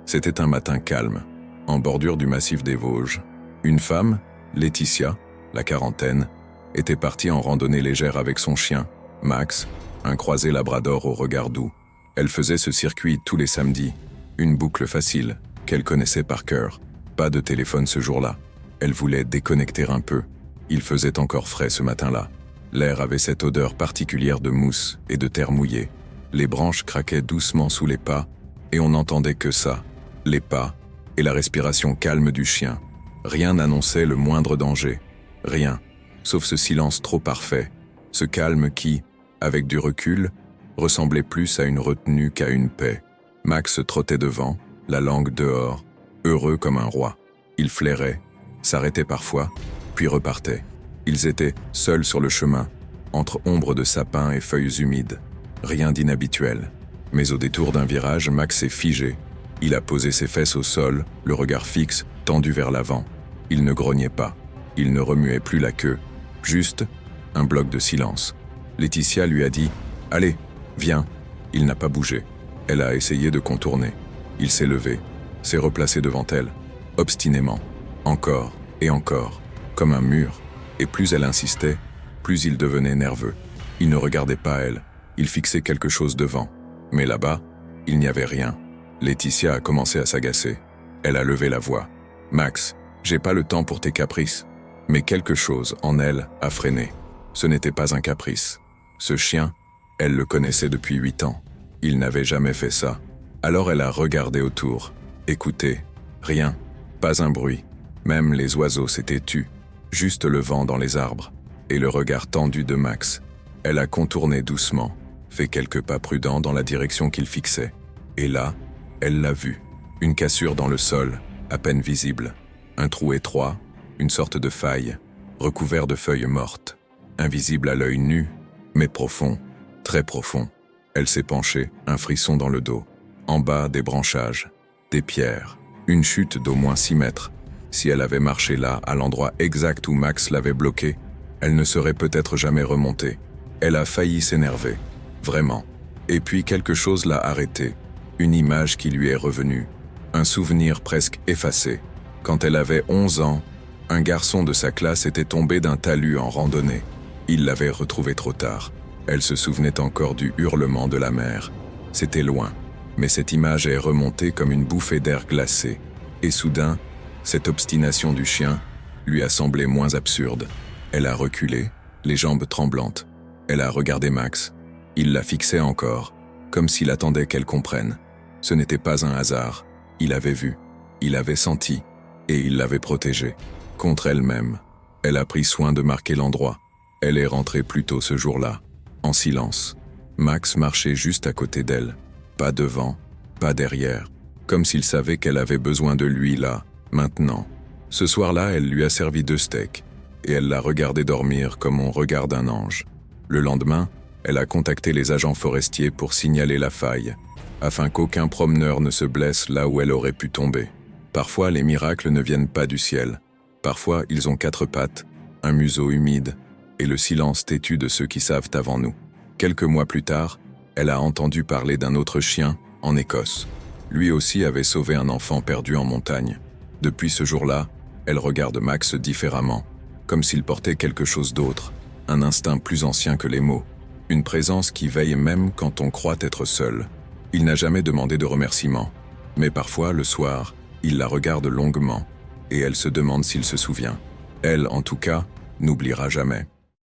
C'était un matin calme, en bordure du massif des Vosges. Une femme, Laetitia, la quarantaine, était partie en randonnée légère avec son chien, Max, un croisé labrador au regard doux. Elle faisait ce circuit tous les samedis, une boucle facile, qu'elle connaissait par cœur. Pas de téléphone ce jour-là. Elle voulait déconnecter un peu. Il faisait encore frais ce matin-là. L'air avait cette odeur particulière de mousse et de terre mouillée. Les branches craquaient doucement sous les pas, et on n'entendait que ça, les pas et la respiration calme du chien. Rien n'annonçait le moindre danger. Rien, sauf ce silence trop parfait, ce calme qui, avec du recul, ressemblait plus à une retenue qu'à une paix. Max trottait devant, la langue dehors, heureux comme un roi. Il flairait, s'arrêtait parfois, puis repartait. Ils étaient seuls sur le chemin, entre ombres de sapins et feuilles humides. Rien d'inhabituel. Mais au détour d'un virage, Max s'est figé. Il a posé ses fesses au sol, le regard fixe, tendu vers l'avant. Il ne grognait pas. Il ne remuait plus la queue. Juste un bloc de silence. Laetitia lui a dit « Allez, viens ». Il n'a pas bougé. Elle a essayé de contourner. Il s'est levé, s'est replacé devant elle, obstinément. Encore et encore, comme un mur. Et plus elle insistait, plus il devenait nerveux. Il ne regardait pas elle. Il fixait quelque chose devant. Mais là-bas, il n'y avait rien. Laetitia a commencé à s'agacer. Elle a levé la voix. « Max, j'ai pas le temps pour tes caprices. » Mais quelque chose en elle a freiné. Ce n'était pas un caprice. Ce chien, elle le connaissait depuis 8 ans. Il n'avait jamais fait ça. Alors elle a regardé autour. Écoutez, rien, pas un bruit. Même les oiseaux s'étaient tus. Juste le vent dans les arbres. Et le regard tendu de Max. Elle a contourné doucement, fait quelques pas prudents dans la direction qu'il fixait. Et là, elle l'a vu. Une cassure dans le sol, à peine visible. Un trou étroit, une sorte de faille, recouvert de feuilles mortes. Invisible à l'œil nu, mais profond, très profond. Elle s'est penchée, un frisson dans le dos. En bas, des branchages, des pierres, une chute d'au moins 6 mètres. Si elle avait marché là, à l'endroit exact où Max l'avait bloquée, elle ne serait peut-être jamais remontée. Elle a failli s'énerver, vraiment. Et puis quelque chose l'a arrêtée. Une image qui lui est revenue. Un souvenir presque effacé. Quand elle avait 11 ans, un garçon de sa classe était tombé d'un talus en randonnée. Il l'avait retrouvé trop tard. Elle se souvenait encore du hurlement de la mère. C'était loin, mais cette image est remontée comme une bouffée d'air glacé. Et soudain, cette obstination du chien lui a semblé moins absurde. Elle a reculé, les jambes tremblantes. Elle a regardé Max. Il la fixait encore, comme s'il attendait qu'elle comprenne. Ce n'était pas un hasard. Il avait vu, il avait senti, et il l'avait protégée. Contre elle-même. Elle a pris soin de marquer l'endroit. Elle est rentrée plus tôt ce jour-là, en silence. Max marchait juste à côté d'elle. Pas devant, pas derrière. Comme s'il savait qu'elle avait besoin de lui là, maintenant. Ce soir-là, elle lui a servi 2 steaks. Et elle l'a regardé dormir comme on regarde un ange. Le lendemain, elle a contacté les agents forestiers pour signaler la faille, afin qu'aucun promeneur ne se blesse là où elle aurait pu tomber. Parfois, les miracles ne viennent pas du ciel. Parfois, ils ont 4 pattes, un museau humide, et le silence têtu de ceux qui savent avant nous. Quelques mois plus tard, elle a entendu parler d'un autre chien, en Écosse. Lui aussi avait sauvé un enfant perdu en montagne. Depuis ce jour-là, elle regarde Max différemment, comme s'il portait quelque chose d'autre, un instinct plus ancien que les mots, une présence qui veille même quand on croit être seul. Il n'a jamais demandé de remerciements, mais parfois, le soir, il la regarde longuement, et elle se demande s'il se souvient. Elle, en tout cas, n'oubliera jamais.